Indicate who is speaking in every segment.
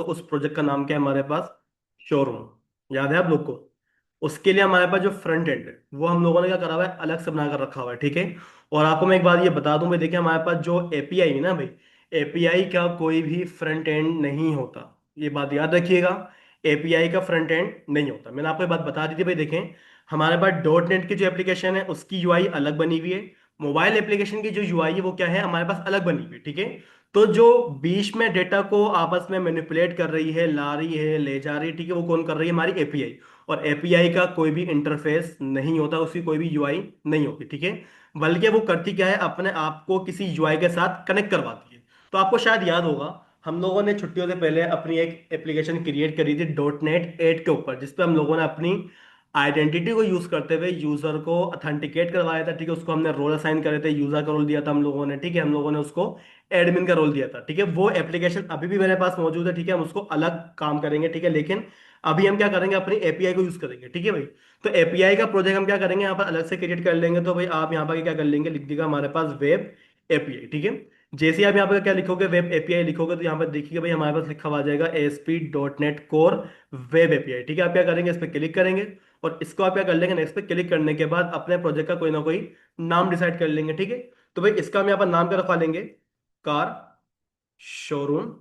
Speaker 1: उस प्रोजेक्ट का नाम क्या है हमारे पास? शोरूम। याद है आप लोग को? उसके लिए हमारे पास जो फ्रंट एंड है वो हम लोगों ने क्या करा हुआ है, अलग से बना कर रखा हुआ है, ठीक है। और आपको मैं एक बात ये बता दूं भाई, देखिए हमारे पास जो एपीआई है ना भाई, एपीआई का कोई भी फ्रंट एंड नहीं होता। ये बात याद रखिएगा। एपीआई का फ्रंट एंड नहीं होता। मैंने आपको ये बात बता दी थी भाई। देखें, हमारे पास डॉट नेट की जो एप्लीकेशन है उसकी यूआई अलग बनी हुई है। मोबाइल एप्लीकेशन की जो यूआई है वो क्या है, हमारे पास अलग बनी हुई है, ठीक है। तो जो बीच में डेटा को आपस में मैनिपुलेट कर रही है, ला रही है, ले जा रही है, ठीक है, वो कौन कर रही है? हमारी एपीआई। और एपीआई का कोई भी इंटरफेस नहीं होता, उसकी कोई भी यूआई नहीं होती, ठीक है। बल्कि वो करती क्या है, अपने आप को किसी यूआई के साथ कनेक्ट करवाती है। तो आपको शायद याद होगा, हम लोगों ने छुट्टियों से पहले अपनी एक एप्लीकेशन क्रिएट करी थी .NET 8 के ऊपर, जिसपे हम लोगों ने अपनी आइडेंटिटी को यूज करते हुए यूजर को अथेंटिकेट करवाया था, ठीक है। उसको हमने रोल असाइन करे थे, यूजर का रोल दिया था हम लोगों ने, ठीक है। हम लोगों ने उसको एडमिन का रोल दिया था, ठीक है। वो एप्लीकेशन अभी भी मेरे पास मौजूद है, ठीक है। हम उसको अलग काम करेंगे, ठीक है। लेकिन अभी हम क्या करेंगे, अपनी एपीआई को यूज करेंगे, ठीक है भाई। तो एपीआई का प्रोजेक्ट हम क्या करेंगे, यहाँ पर अलग से क्रिएट कर लेंगे। तो भाई आप यहाँ पर क्या कर लेंगे, लिख देगा हमारे पास वेब एपीआई, ठीक है। जैसे ही आप यहाँ पर क्या लिखोगे, वेब एपीआई लिखोगे, तो यहाँ पर देखिए भाई हमारे पास लिखा हुआ आ जाएगा ASP.NET Core वेब एपीआई, ठीक है। आप क्या करेंगे, इस पर क्लिक करेंगे और इसको आप क्या कर लेंगे, नेक्स्ट पे क्लिक करने के बाद अपने प्रोजेक्ट का कोई ना कोई नाम डिसाइड कर लेंगे, ठीक है। तो भाई इसका हम यहाँ पर नाम क्या रखवा लेंगे, कार शोरूम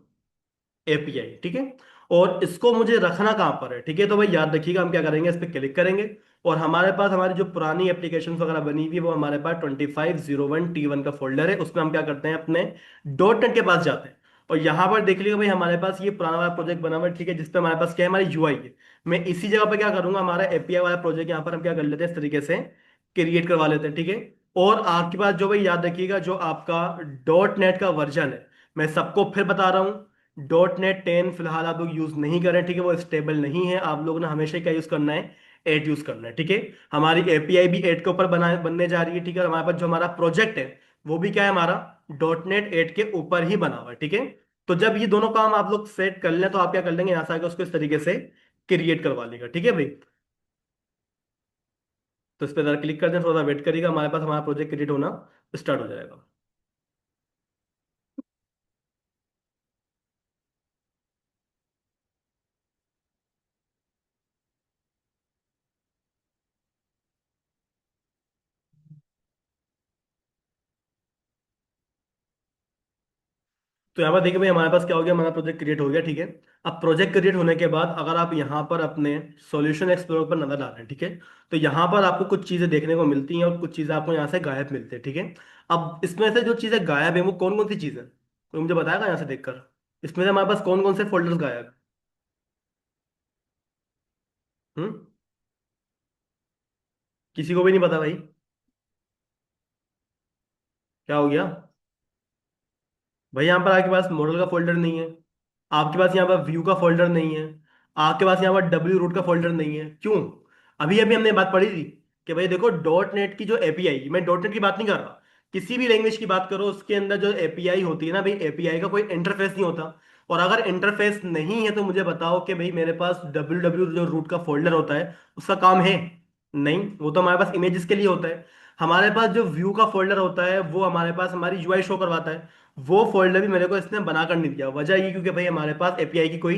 Speaker 1: एपीआई, ठीक है। और इसको मुझे रखना कहाँ पर है, ठीक है। तो भाई याद रखिएगा, हम क्या करेंगे, इस पर क्लिक करेंगे और हमारे पास हमारी जो पुरानी एप्लीकेशन वगैरह बनी हुई है वो हमारे पास 2501T1 का फोल्डर है। उसमें हम क्या करते हैं, अपने डॉट नेट के पास जाते हैं और यहाँ पर देख लीजिए भाई हमारे पास ये पुराना वाला प्रोजेक्ट बना हुआ है, ठीक है, जिसपे हमारे पास क्या है, हमारी यूआई है। मैं इसी जगह पर क्या करूंगा, हमारा एपीआई वाला प्रोजेक्ट यहाँ पर हम क्या कर लेते हैं, इस तरीके से क्रिएट करवा लेते हैं, ठीक है। और आपके पास जो भाई याद रखिएगा, जो आपका डॉट नेट का वर्जन है, मैं सबको फिर बता रहा हूँ, .NET 10 फिलहाल आप लोग यूज नहीं करें, ठीक है। वो स्टेबल नहीं है। आप लोग ने हमेशा क्या यूज करना है, 8 यूज करना है, ठीक है। हमारी एपीआई भी 8 के ऊपर बनने जा रही है, ठीक है। और हमारे पास जो हमारा प्रोजेक्ट है वो भी क्या है, हमारा .NET 8 के ऊपर ही बना हुआ है, ठीक है। तो जब ये दोनों काम आप लोग सेट कर लें तो आप क्या कर लेंगे, यहाँ से आके उसको इस तरीके से क्रिएट करवा लेगा, ठीक है भाई। तो इस पर जरा क्लिक कर दें, थोड़ा वेट करिएगा, हमारे पास हमारा प्रोजेक्ट क्रिएट होना स्टार्ट हो जाएगा। तो यहाँ पर देखिए भाई हमारे पास क्या हो गया, हमारा प्रोजेक्ट क्रिएट हो गया, ठीक है। अब प्रोजेक्ट क्रिएट होने के बाद अगर आप यहाँ पर अपने सॉल्यूशन एक्सप्लोरर पर नजर डालें, ठीक है, तो यहाँ पर आपको कुछ चीजें देखने को मिलती हैं और कुछ चीजें आपको यहाँ से गायब मिलती है, ठीक है। अब इसमें से जो चीजें गायब है वो कौन कौन सी चीजें, कोई मुझे बताएगा यहाँ से देखकर, इसमें से हमारे पास कौन कौन से फोल्डर्स गायब है? हम्म। किसी को भी नहीं पता भाई? क्या हो गया भाई, यहाँ पर आपके पास मॉडल का फोल्डर नहीं है, आपके पास यहाँ पर व्यू का फोल्डर नहीं है, आपके पास यहाँ पर डब्ल्यू रूट का फोल्डर नहीं है, क्यों? अभी अभी हमने बात पढ़ी थी कि भाई देखो, डॉट नेट की जो एपीआई, मैं डॉट नेट की बात नहीं कर रहा, किसी भी लैंग्वेज की बात करो, उसके अंदर जो एपीआई होती है ना भाई, एपीआई का कोई इंटरफेस नहीं होता। और अगर इंटरफेस नहीं है तो मुझे बताओ कि भाई मेरे पास डब्ल्यू डब्ल्यू जो रूट का फोल्डर होता है उसका काम है? नहीं, वो तो हमारे पास इमेजेस के लिए होता है। हमारे पास जो व्यू का फोल्डर होता है वो हमारे पास हमारी यूआई शो करवाता है। वो फोल्डर भी मेरे को इसने बनाकर नहीं दिया, वजह ये क्योंकि भाई हमारे पास एपीआई की कोई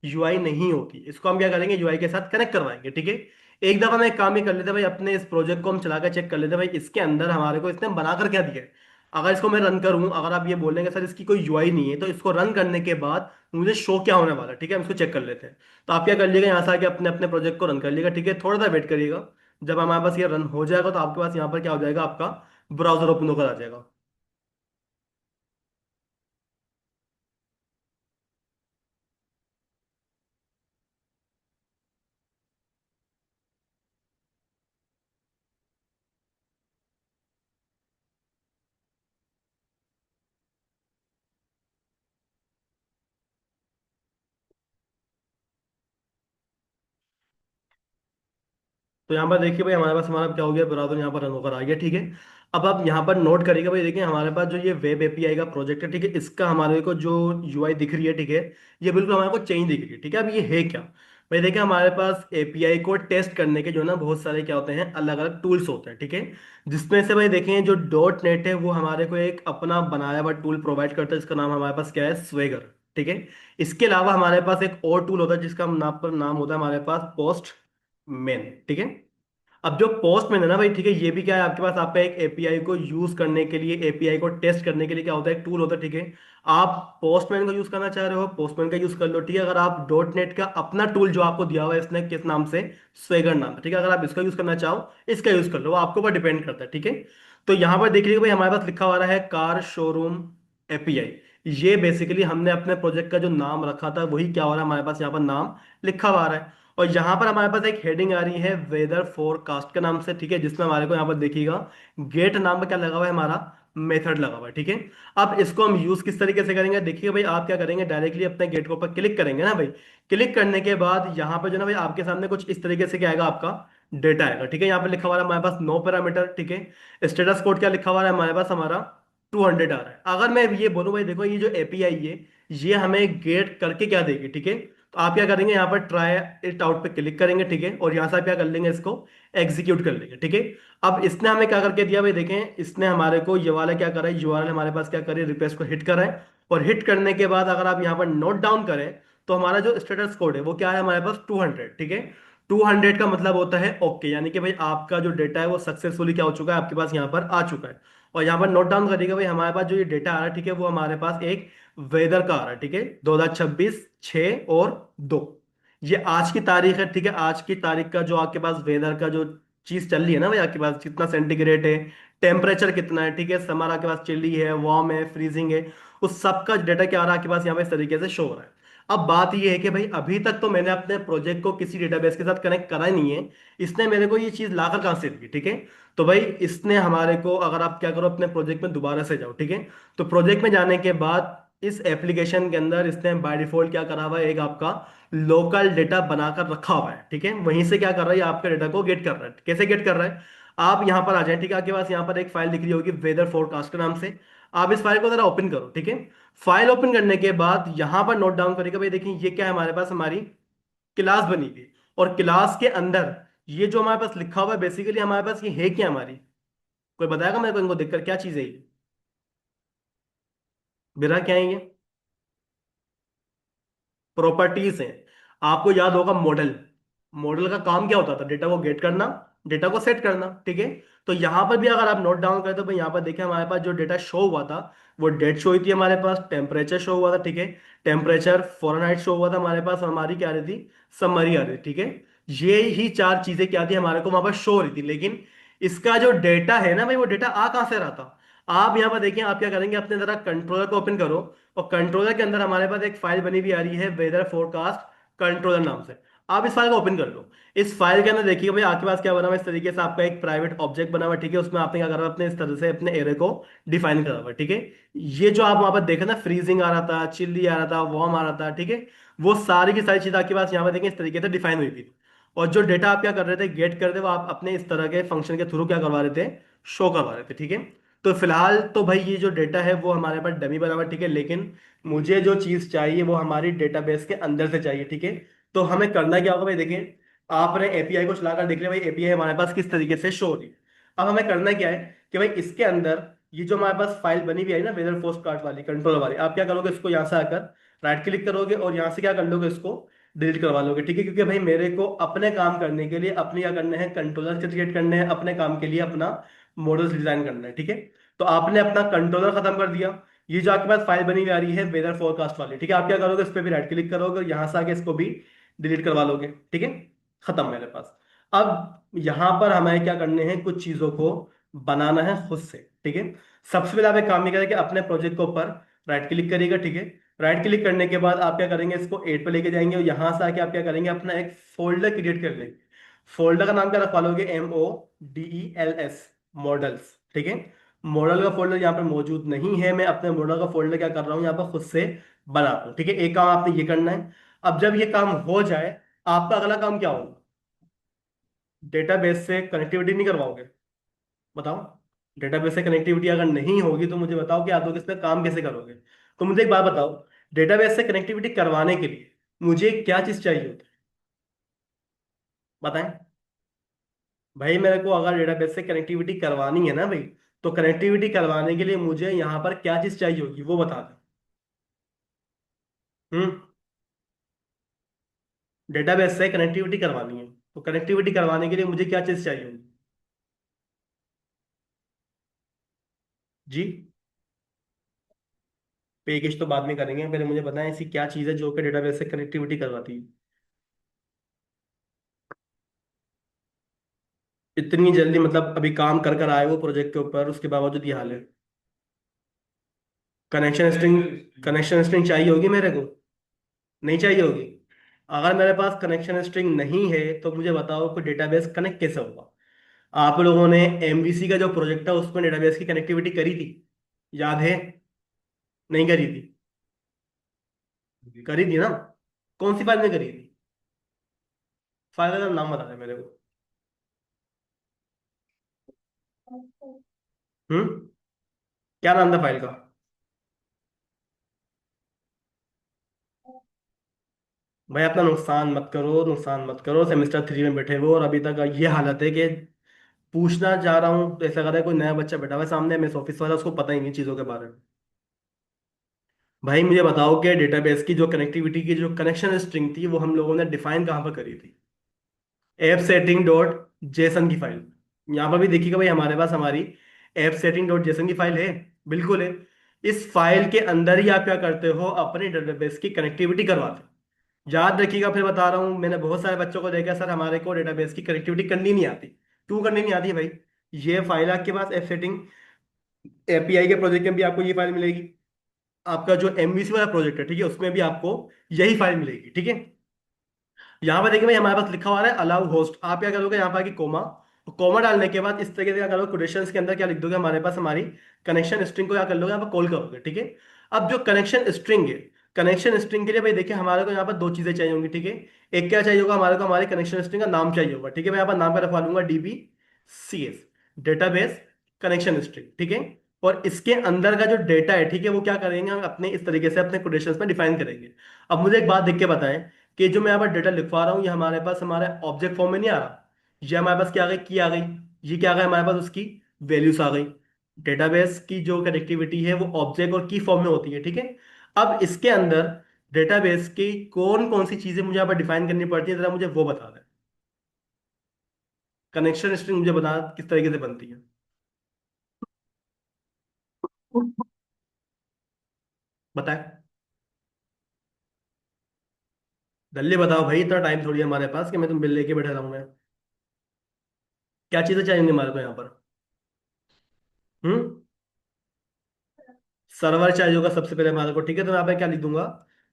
Speaker 1: यूआई नहीं होती। इसको हम क्या करेंगे, यूआई के साथ कनेक्ट करवाएंगे, ठीक है। एक दफा मैं एक काम ही कर लेते हैं भाई, अपने इस प्रोजेक्ट को हम चला कर चेक कर लेते हैं भाई, इसके अंदर हमारे को इसने बनाकर क्या दिया है। अगर इसको मैं रन करूं, अगर आप ये बोलेंगे सर इसकी कोई यूआई नहीं है, तो इसको रन करने के बाद मुझे शो क्या होने वाला है, ठीक है, हम इसको चेक कर लेते हैं। तो आप क्या कर लीजिएगा, यहाँ से आके अपने अपने प्रोजेक्ट को रन कर लीजिएगा, ठीक है। थोड़ा सा वेट करिएगा, जब हमारे पास ये रन हो जाएगा तो आपके पास यहाँ पर क्या हो जाएगा, आपका ब्राउजर ओपन होकर आ जाएगा। तो यहाँ पर देखिए भाई हमारे पास हमारा क्या हो गया, ब्राउज़र यहाँ पर रन होकर आ गया, ठीक है। अब आप यहाँ पर नोट करिएगा भाई, देखिए हमारे पास जो ये वेब एपीआई का प्रोजेक्ट है, ठीक है, इसका हमारे को जो यूआई दिख रही है, ठीक है, ये बिल्कुल हमारे को चेंज दिख रही है, ठीक है। अब ये है क्या भाई, देखिए हमारे पास एपीआई को टेस्ट करने के जो ना बहुत सारे क्या होते हैं, अलग अलग टूल्स होते हैं, ठीक है। जिसमें से भाई देखें, जो डॉट नेट है वो हमारे को एक अपना बनाया हुआ टूल प्रोवाइड करता है, जिसका नाम हमारे पास क्या है, स्वेगर, ठीक है। इसके अलावा हमारे पास एक और टूल होता है जिसका नाम होता है हमारे पास पोस्ट मेन, ठीक है। अब जो पोस्टमैन है ना भाई, ठीक है, ये भी क्या है आपके पास, आपका एक एपीआई को यूज करने के लिए, एपीआई को टेस्ट करने के लिए क्या होता है, एक टूल होता है, ठीक है। आप पोस्टमैन का यूज करना चाह रहे हो, पोस्टमैन का यूज कर लो, ठीक है। अगर आप डॉट नेट का अपना टूल जो आपको दिया हुआ है इसने किस नाम से, स्वेगर नाम है, ठीक है, अगर आप इसका यूज करना चाहो इसका यूज कर लो, वो आपके ऊपर डिपेंड करता है, ठीक है। तो यहाँ पर देख लीजिए भाई, हमारे पास लिखा हुआ है कार शोरूम एपीआई। ये बेसिकली हमने अपने प्रोजेक्ट का जो नाम रखा था वही क्या हो रहा है हमारे पास यहाँ पर नाम लिखा हुआ आ रहा है। और यहाँ पर हमारे पास एक हेडिंग आ रही है वेदर फोरकास्ट के नाम से, ठीक है, जिसमें हमारे को यहाँ पर देखिएगा गेट नाम का क्या लगा हुआ है, हमारा मेथड लगा हुआ है, ठीक है। अब इसको हम यूज किस तरीके से करेंगे, देखिए भाई, आप क्या करेंगे, डायरेक्टली अपने गेट के ऊपर क्लिक करेंगे ना भाई। क्लिक करने के बाद यहाँ पर जो ना भाई आपके सामने कुछ इस तरीके से क्या आएगा, आपका डेटा आएगा, ठीक है। यहाँ पर लिखा हुआ है हमारे पास 9 पैरामीटर, ठीक है। स्टेटस कोड क्या लिखा हुआ है हमारे पास, हमारा 200 आ रहा है। अगर मैं ये बोलूं भाई देखो, ये जो एपीआई है ये हमें गेट करके क्या देगी, ठीक है। तो आप क्या करेंगे, यहाँ पर ट्राई इट आउट पे क्लिक करेंगे, ठीक है, और यहाँ से आप क्या कर लेंगे, इसको एग्जीक्यूट कर लेंगे, ठीक है। अब इसने हमें क्या करके दिया भाई, देखें, इसने हमारे को ये वाला क्या करा है, यूआरएल हमारे पास क्या करे, रिक्वेस्ट को हिट करा है। और हिट करने के बाद अगर आप यहाँ पर नोट डाउन करें तो हमारा जो स्टेटस कोड है वो क्या है हमारे पास 200, ठीक है। 200 का मतलब होता है ओके, यानी कि भाई आपका जो डेटा है वो सक्सेसफुली क्या हो चुका है, आपके पास यहाँ पर आ चुका है। और यहाँ पर नोट डाउन करिएगा भाई, हमारे पास जो ये डेटा आ रहा है, ठीक है, वो हमारे पास एक वेदर का आ रहा है, ठीक है, 2026 6 और 2। ये आज की तारीख है, ठीक है। आज की तारीख का जो आपके पास वेदर का जो चीज चल रही है ना भाई, आपके पास कितना सेंटीग्रेड है, टेम्परेचर कितना है, ठीक है, समर आपके पास चिल्ली है, वार्म है, फ्रीजिंग है, उस सब का डेटा क्या आ रहा है आपके पास यहाँ पे इस तरीके से शो हो रहा है। अब बात ये है कि भाई अभी तक तो मैंने अपने प्रोजेक्ट को किसी डेटाबेस के साथ कनेक्ट करा ही नहीं है। इसने मेरे को ये चीज लाकर कहाँ से दी, ठीक है। तो भाई इसने हमारे को, अगर आप क्या करो अपने प्रोजेक्ट में दोबारा से जाओ, ठीक है। तो प्रोजेक्ट में जाने के बाद इस एप्लीकेशन के अंदर इसने बाय डिफॉल्ट क्या करा हुआ है, एक आपका लोकल डेटा बनाकर रखा हुआ है, ठीक है। वहीं से क्या कर रहा है, ये आपके डेटा को गेट कर रहा है। कैसे गेट कर रहा है, आप यहाँ पर आ जाए, ठीक है, आपके पास यहाँ पर एक फाइल दिख रही होगी वेदर फोरकास्ट के नाम से। आप इस फाइल को जरा ओपन करो, ठीक है। फाइल ओपन करने के बाद यहाँ पर नोट डाउन करेगा भाई, देखिए ये क्या है हमारे पास, हमारी क्लास बनी हुई है। और क्लास के अंदर ये जो हमारे पास लिखा हुआ है बेसिकली हमारे पास ये है क्या हमारी, कोई बताएगा मेरे को इनको देखकर क्या चीज है ये, मेरा क्या है ये, प्रॉपर्टीज हैं। आपको याद होगा मॉडल, मॉडल का काम क्या होता था, डेटा को गेट करना, डेटा को सेट करना, ठीक है। तो यहां पर भी अगर आप नोट डाउन करें तो भाई यहाँ पर देखिए हमारे पास जो डेटा शो हुआ था वो डेट शो हुई थी हमारे पास, टेम्परेचर शो हुआ था, ठीक है। टेम्परेचर फ़ारेनहाइट शो हुआ था हमारे पास, हमारी क्या आ रही थी, समरी आ रही थी, ठीक है। ये ही चार चीजें क्या थी हमारे को वहां पर शो हो रही थी, लेकिन इसका जो डेटा है ना भाई, वो डेटा आ कहां से रहा था। आप यहाँ पर देखिए, आप क्या करेंगे, अपने जरा कंट्रोलर को ओपन करो। और कंट्रोलर के अंदर हमारे पास एक फाइल बनी हुई आ रही है वेदर फोरकास्ट कंट्रोलर नाम से। आप इस फाइल को ओपन कर लो। इस फाइल के अंदर देखिए भाई आपके पास क्या बना हुआ है, इस तरीके से आपका एक प्राइवेट ऑब्जेक्ट बना हुआ है, ठीक है। उसमें आपने क्या करा हुआ है, अपने इस तरह से अपने एरे को डिफाइन करा हुआ है, ठीक है। ये जो आप वहां पर देखे ना, फ्रीजिंग आ रहा था, चिल्ली आ रहा था, वार्म आ रहा था, ठीक है, वो सारी की सारी चीजें आपके पास यहाँ पर देखें इस तरीके से डिफाइन हुई थी। और जो डेटा आप क्या कर रहे थे, गेट कर रहे थे, वो आप अपने इस तरह के फंक्शन के थ्रू क्या करवा रहे थे, शो करवा रहे थे, ठीक है। तो फिलहाल तो भाई ये जो डेटा है वो हमारे पास डमी बना हुआ है, ठीक है, लेकिन मुझे जो चीज चाहिए वो हमारी डेटाबेस के अंदर से चाहिए, ठीक है। तो हमें करना क्या होगा भाई, देखिए, आपने एपीआई को चलाकर देख लिया भाई, एपीआई हमारे पास किस तरीके से शो हो रही है। अब हमें करना क्या है कि भाई इसके अंदर ये जो हमारे पास फाइल बनी हुई है ना वेदर पोस्ट कार्ड वाली, कंट्रोल वाली, आप क्या करोगे, इसको यहाँ से आकर राइट क्लिक करोगे और यहाँ से क्या कर लोगे, इसको डिलीट करवा लोगे, ठीक है। क्योंकि भाई मेरे को अपने काम करने के लिए अपने क्या करने हैं, कंट्रोलर क्रिएट करने हैं, अपने काम के लिए अपना मॉडल्स डिजाइन करना है, ठीक है। तो आपने अपना कंट्रोलर खत्म कर दिया। ये जो आपके पास फाइल बनी हुई आ रही है वेदर फोरकास्ट वाली, ठीक है, आप क्या करोगे, इस पर भी राइट क्लिक करोगे और यहाँ से आके इसको भी डिलीट करवा लोगे, ठीक है। खत्म मेरे पास। अब यहां पर हमें क्या करने हैं, कुछ चीजों को बनाना है खुद से, ठीक है। सबसे पहले आप एक काम ये करेंगे, अपने प्रोजेक्ट के ऊपर राइट क्लिक करिएगा, ठीक है। राइट क्लिक करने के बाद आप क्या करेंगे, इसको 8 पे लेके जाएंगे और यहां से आके आप क्या करेंगे, अपना एक फोल्डर क्रिएट कर लेंगे। फोल्डर का नाम क्या रखवा लोगे, MODELS, मॉडल्स, ठीक है। मॉडल का फोल्डर यहाँ पर मौजूद नहीं है, मैं अपने मॉडल का फोल्डर क्या कर रहा हूँ यहाँ पर खुद से बना रहा हूँ, ठीक है। एक काम आपने ये करना है। अब जब ये काम हो जाए, आपका अगला काम क्या होगा, डेटाबेस से कनेक्टिविटी नहीं करवाओगे, बताओ। डेटाबेस से कनेक्टिविटी अगर नहीं होगी तो मुझे बताओ कि आप लोग इस पर काम कैसे करोगे। तो मुझे एक बात बताओ, डेटाबेस से कनेक्टिविटी करवाने के लिए मुझे क्या चीज चाहिए होती है, बताएं। भाई मेरे को अगर डेटाबेस से कनेक्टिविटी करवानी है ना भाई, तो कनेक्टिविटी करवाने के लिए मुझे यहाँ पर क्या चीज चाहिए होगी वो बता दें। हम्म। डेटाबेस से कनेक्टिविटी करवानी है, तो कनेक्टिविटी करवाने के लिए मुझे क्या चीज़ चाहिए होगी? जी। पैकेज तो बाद में करेंगे, पहले मुझे बताएं ऐसी क्या चीज़ है जो कि डेटाबेस से कनेक्टिविटी करवाती है। इतनी जल्दी मतलब अभी काम कर कर आए वो प्रोजेक्ट के ऊपर, उसके बावजूद ये हाल है? कनेक्शन स्ट्रिंग, कनेक्शन स्ट्रिंग चाहिए होगी मेरे को? नहीं चाहिए होगी? अगर मेरे पास कनेक्शन स्ट्रिंग नहीं है तो मुझे बताओ कि डेटाबेस कनेक्ट कैसे होगा? आप लोगों ने एमवीसी का जो प्रोजेक्ट था उसमें डेटाबेस की कनेक्टिविटी करी थी, याद है? नहीं करी थी? करी थी ना? कौन सी फाइल में करी थी? फाइल का नाम बता दे मेरे को। हम्म। क्या नाम था फाइल का? भाई अपना नुकसान मत करो, नुकसान मत करो, सेमेस्टर 3 में बैठे हो और अभी तक ये हालत है कि पूछना चाह रहा हूँ तो ऐसा लग रहा है कोई नया बच्चा बैठा हुआ है सामने, मैं ऑफिस वाला, उसको पता ही नहीं चीज़ों के बारे में। भाई मुझे बताओ कि डेटाबेस की जो कनेक्टिविटी की जो कनेक्शन स्ट्रिंग थी वो हम लोगों ने डिफाइन कहाँ पर करी थी? ऐप सेटिंग डॉट जेसन की फाइल। यहाँ पर भी देखिएगा भाई, हमारे पास हमारी ऐप सेटिंग डॉट जेसन की फाइल है। बिल्कुल है। इस फाइल के अंदर ही आप क्या करते हो, अपने डेटाबेस की कनेक्टिविटी करवाते हो। याद रखिएगा, फिर बता रहा हूँ, मैंने बहुत सारे बच्चों को देखा सर हमारे को डेटाबेस की कनेक्टिविटी करनी नहीं आती। क्यों करनी नहीं आती भाई? ये फाइल आपके पास ऐप सेटिंग एपीआई के प्रोजेक्ट में भी आपको ये फाइल मिलेगी। आपका जो एमवीसी वाला प्रोजेक्ट है, ठीक है, उसमें भी आपको यही फाइल मिलेगी, ठीक है। यहाँ पर देखिए भाई, हमारे पास लिखा हुआ है अलाउ होस्ट, आप क्या करोगे यहाँ पर कि कोमा, कोमा डालने के बाद इस तरीके से क्या करोगे, कोटेशंस के अंदर क्या लिख दोगे, हमारे पास हमारी कनेक्शन स्ट्रिंग को क्या कर लोगे, यहाँ पर कॉल करोगे, ठीक है। अब जो कनेक्शन स्ट्रिंग है, कनेक्शन स्ट्रिंग के लिए भाई देखिए हमारे को यहाँ पर दो चीजें चाहिए होंगी, ठीक है। एक क्या चाहिए होगा हमारे को, हमारे कनेक्शन स्ट्रिंग का नाम चाहिए होगा, ठीक है। मैं यहाँ पर नाम का रखवा लूंगा dB CS, database connection string, ठीक है। और इसके अंदर का जो डेटा है, ठीक है, वो क्या करेंगे हम अपने इस तरीके से अपने कोटेशंस में डिफाइन करेंगे। अब मुझे एक बात देख के बताएं कि जो मैं यहाँ पर डेटा लिखवा रहा हूँ ये हमारे पास हमारे ऑब्जेक्ट फॉर्म में नहीं आ रहा, ये हमारे पास क्या आ गई, की आ गई। ये क्या आ गई हमारे पास, उसकी वैल्यूज आ गई। डेटाबेस की जो कनेक्टिविटी है वो ऑब्जेक्ट और की फॉर्म में होती है, ठीक है। अब इसके अंदर डेटाबेस की कौन कौन सी चीजें मुझे यहाँ पर डिफाइन करनी पड़ती है, जरा मुझे वो बता दें। कनेक्शन स्ट्रिंग मुझे बता किस तरीके से बनती है। बताए। जल्दी बताओ भाई, इतना टाइम थोड़ी है हमारे पास कि मैं तुम बिल लेके बैठा रहूंगा। क्या चीजें चाहिए हमारे को यहाँ पर? हम्म। सर्वर चाहिए होगा सबसे पहले हमारे को, ठीक है। तो मैं यहाँ पे क्या लिख दूंगा,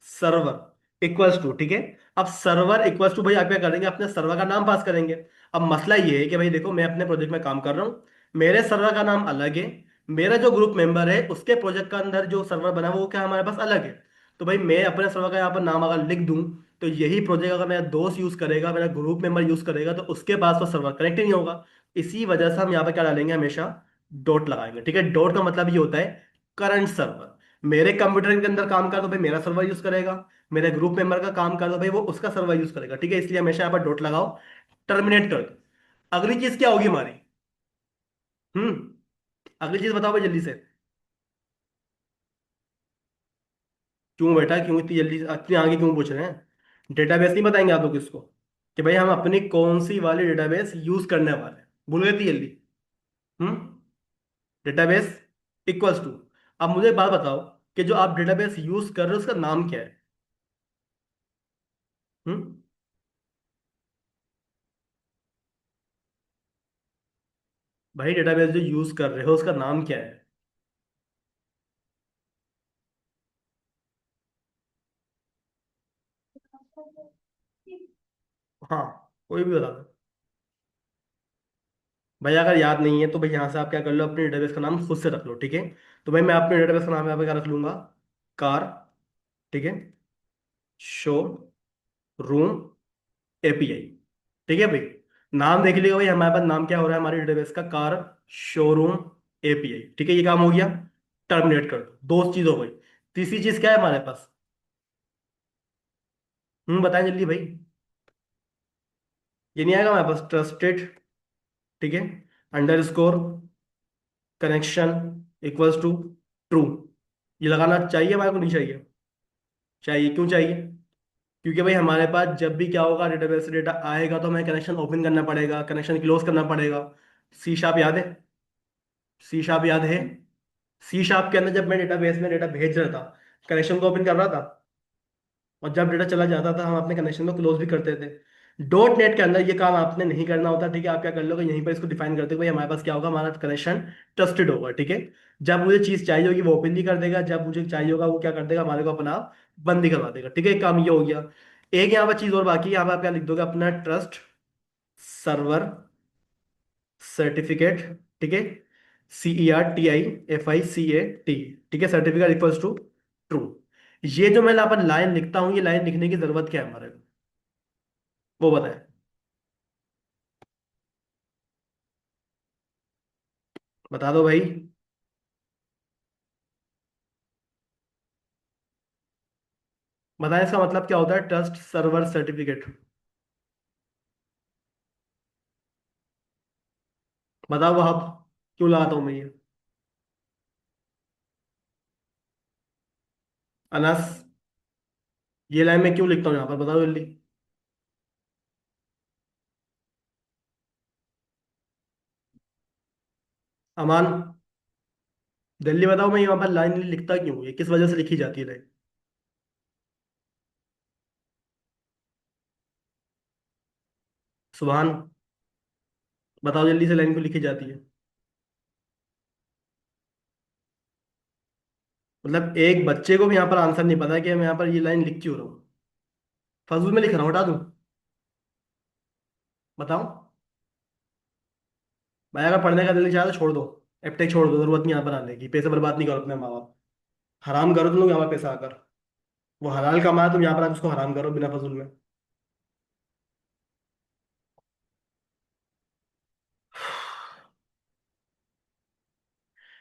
Speaker 1: सर्वर इक्वल्स टू, ठीक है। अब सर्वर इक्वल्स टू भाई आप क्या करेंगे, अपने सर्वर का नाम पास करेंगे। अब मसला ये है कि भाई देखो, मैं अपने प्रोजेक्ट में काम कर रहा हूँ, मेरे सर्वर का नाम अलग है, मेरा जो ग्रुप मेंबर है उसके प्रोजेक्ट का अंदर जो सर्वर बना है वो क्या हमारे पास अलग है। तो भाई मैं अपने सर्वर का यहाँ पर नाम अगर लिख दूं, तो यही प्रोजेक्ट अगर मेरा दोस्त यूज करेगा, मेरा ग्रुप मेंबर यूज करेगा, तो उसके पास तो सर्वर कनेक्ट ही नहीं होगा। इसी वजह से हम यहाँ पे क्या डालेंगे, हमेशा डॉट लगाएंगे, ठीक है। डॉट का मतलब ये होता है करंट सर्वर। मेरे कंप्यूटर के अंदर काम कर तो भाई मेरा सर्वर यूज करेगा, मेरे ग्रुप मेंबर का काम कर दो भाई वो उसका सर्वर यूज करेगा, ठीक है। इसलिए हमेशा यहाँ पर डॉट लगाओ, टर्मिनेट कर दो। अगली चीज क्या होगी हमारी? अगली चीज बताओ भाई जल्दी से। क्यों बेटा, क्यों इतनी जल्दी इतनी आगे क्यों पूछ रहे हैं? डेटाबेस नहीं बताएंगे आप लोग इसको, कि भाई हम अपनी कौन सी वाली डेटाबेस यूज करने वाले हैं? भूल गए इतनी जल्दी? हम्म। डेटाबेस इक्वल्स टू, अब मुझे एक बात बताओ कि जो आप डेटाबेस यूज कर रहे हो उसका नाम क्या है? हम्म। भाई डेटाबेस जो यूज कर रहे हो उसका नाम क्या है? हाँ, कोई भी बता दो। भाई अगर याद नहीं है तो भाई यहाँ से आप क्या कर लो, अपने डेटाबेस का नाम खुद से रख लो, ठीक है। तो भाई मैं अपने डेटाबेस का नाम यहाँ पे क्या रख लूंगा, कार, ठीक है, शो रूम एपीआई, ठीक है भाई। नाम देख लिएगा भाई, हमारे पास नाम क्या हो रहा है हमारे डेटाबेस का, कार शोरूम एपीआई, ठीक है। ये काम हो गया, टर्मिनेट कर दो, दो चीज हो गई। तीसरी चीज क्या है हमारे पास? बताएं जल्दी भाई। ये नहीं आएगा हमारे पास, ट्रस्टेड, ठीक है, underscore connection equals to true. ये लगाना चाहिए हमारे को, नहीं चाहिए? चाहिए, क्यों चाहिए? क्योंकि भाई हमारे पास जब भी क्या होगा, डेटाबेस से डेटा आएगा तो हमें कनेक्शन ओपन करना पड़ेगा, कनेक्शन क्लोज करना पड़ेगा। सी शार्प याद है? सी शार्प याद है? सी शार्प के अंदर जब मैं डेटाबेस में डेटा भेज रहा था, कनेक्शन को ओपन कर रहा था, और जब डेटा चला जाता था हम अपने कनेक्शन को क्लोज भी करते थे। डॉट नेट के अंदर ये काम आपने नहीं करना होता, ठीक है? आप क्या कर लोगे, यहीं पर इसको डिफाइन करते हो भाई हमारे पास क्या होगा, हमारा कनेक्शन ट्रस्टेड होगा, ठीक है? जब मुझे चीज चाहिए होगी वो ओपन भी कर देगा, जब मुझे चाहिए होगा वो क्या कर देगा, हमारे को अपना आप बंद भी करवा देगा, ठीक है? एक काम ये हो गया। एक यहाँ पर चीज और बाकी है, यहाँ पर आप क्या लिख दोगे, अपना ट्रस्ट सर्वर सर्टिफिकेट, ठीक है? CERTIFICAT, ठीक है? Certificate equals to true. ये जो मैं यहाँ पर लाइन लिखता हूँ, ये लाइन लिखने की जरूरत क्या है हमारे को, वो बताएं। बता दो भाई। बताएं इसका मतलब क्या होता है, ट्रस्ट सर्वर सर्टिफिकेट? बताओ वहाब, क्यों लगाता हूं मैं ये? अनस, ये लाइन मैं क्यों लिखता हूँ यहाँ पर, बताओ जल्दी। अमान, जल्दी बताओ, मैं यहाँ पर लाइन लिखता क्यों हूँ? ये किस वजह से लिखी जाती है लाइन? सुभान, बताओ जल्दी से, लाइन क्यों लिखी जाती है? मतलब एक बच्चे को भी यहाँ पर आंसर नहीं पता है कि मैं यहाँ पर ये लाइन लिख क्यों रहा हूँ? फजूल में लिख रहा हूँ, हटा दूँ? बताओ। भाई अगर पढ़ने का दिल नहीं चाहा तो छोड़ दो, एपटेक छोड़ दो, जरूरत नहीं यहाँ पर आने की, पैसे बर्बाद नहीं करो अपने माँ बाप। हराम करो तुम लोग यहाँ पर पैसा आकर। वो हलाल कमाया, तुम यहाँ पर आकर उसको हराम करो बिना फजूल में।